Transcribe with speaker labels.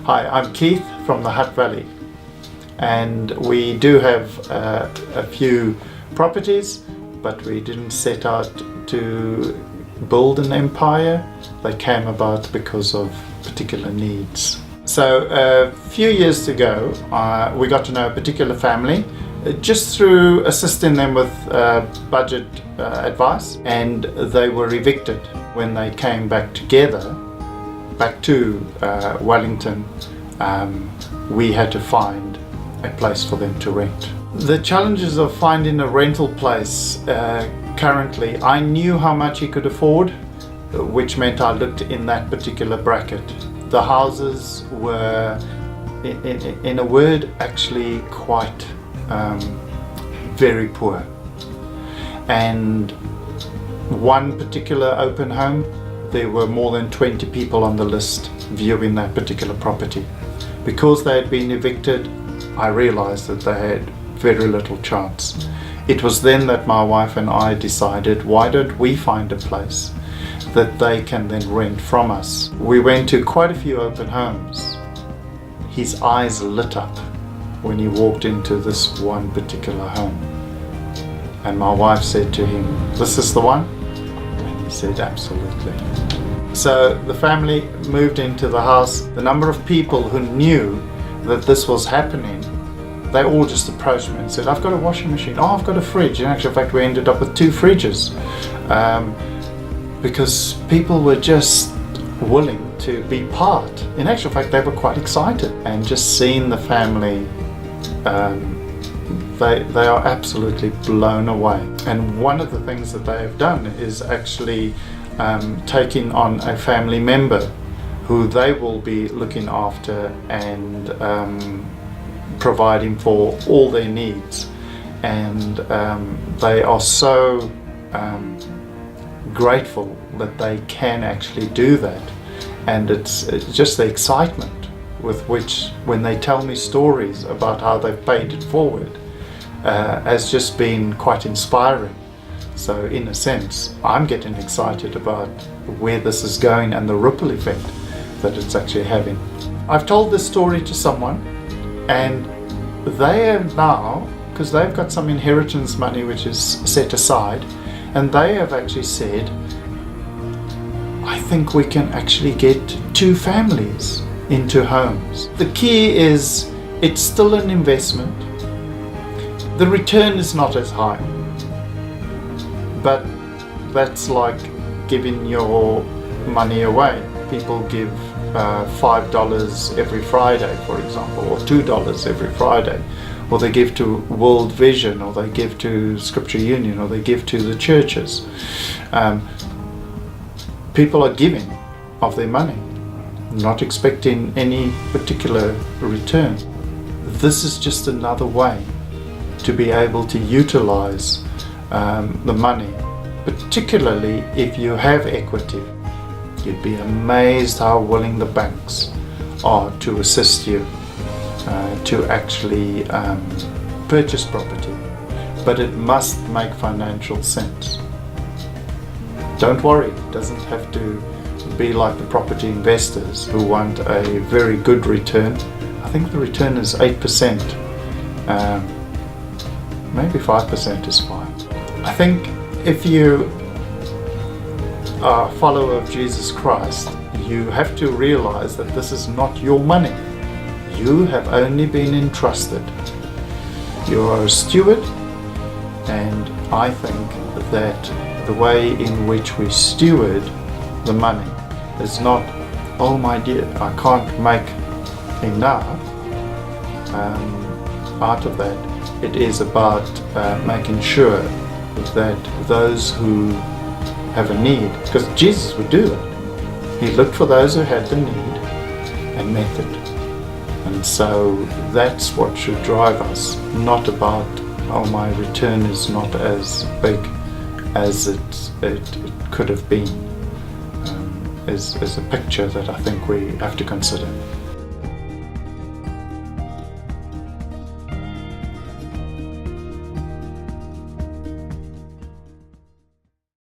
Speaker 1: Hi, I'm Keith from the Hutt Valley, and we do have a few properties, but we didn't set out to build an empire. They came about because of particular needs. So a few years ago, we got to know a particular family just through assisting them with budget advice, and they were evicted. When they came back together, back to Wellington, we had to find a place for them to rent. The challenges of finding a rental place currently, I knew how much he could afford, which meant I looked in that particular bracket. The houses were, in a word, actually quite very poor. And one particular open home, there were more than 20 people on the list viewing that particular property. Because they had been evicted, I realized that they had very little chance. It was then that my wife and I decided, why don't we find a place that they can then rent from us? We went to quite a few open homes. His eyes lit up when he walked into this one particular home. And my wife said to him, "This is the one?" And he said, "Absolutely." So the family moved into the house. The number of people who knew that this was happening, they all just approached me and said, "I've got a washing machine. Oh, I've got a fridge." In actual fact, we ended up with 2 fridges because people were just willing to be part. In actual fact, they were quite excited, and just seeing the family, they are absolutely blown away. And one of the things that they have done is actually taking on a family member who they will be looking after and providing for all their needs. And they are so grateful that they can actually do that. And it's just the excitement with which, when they tell me stories about how they've paid it forward, has just been quite inspiring. So in a sense, I'm getting excited about where this is going and the ripple effect that it's actually having. I've told this story to someone, and they have now, because they've got some inheritance money which is set aside, and they have actually said, "I think we can actually get 2 families into homes." The key is, it's still an investment. The return is not as high, but that's like giving your money away. People give $5 every Friday, for example, or $2 every Friday, or they give to World Vision, or they give to Scripture Union, or they give to the churches. People are giving of their money, not expecting any particular return. This is just another way to be able to utilize the money, particularly if you have equity. You'd be amazed how willing the banks are to assist you to actually purchase property, but it must make financial sense. Don't worry, it doesn't have to be like the property investors who want a very good return. I think the return is 8%. Maybe 5% is fine. I think if you are a follower of Jesus Christ, you have to realize that this is not your money. You have only been entrusted. You are a steward, and I think that the way in which we steward the money is not, "Oh my dear, I can't make enough" out of that. It is about making sure that those who have a need, because Jesus would do that. He looked for those who had the need and met it. And so that's what should drive us, not about, "Oh, my return is not as big as it could have been," is a picture that I think we have to consider.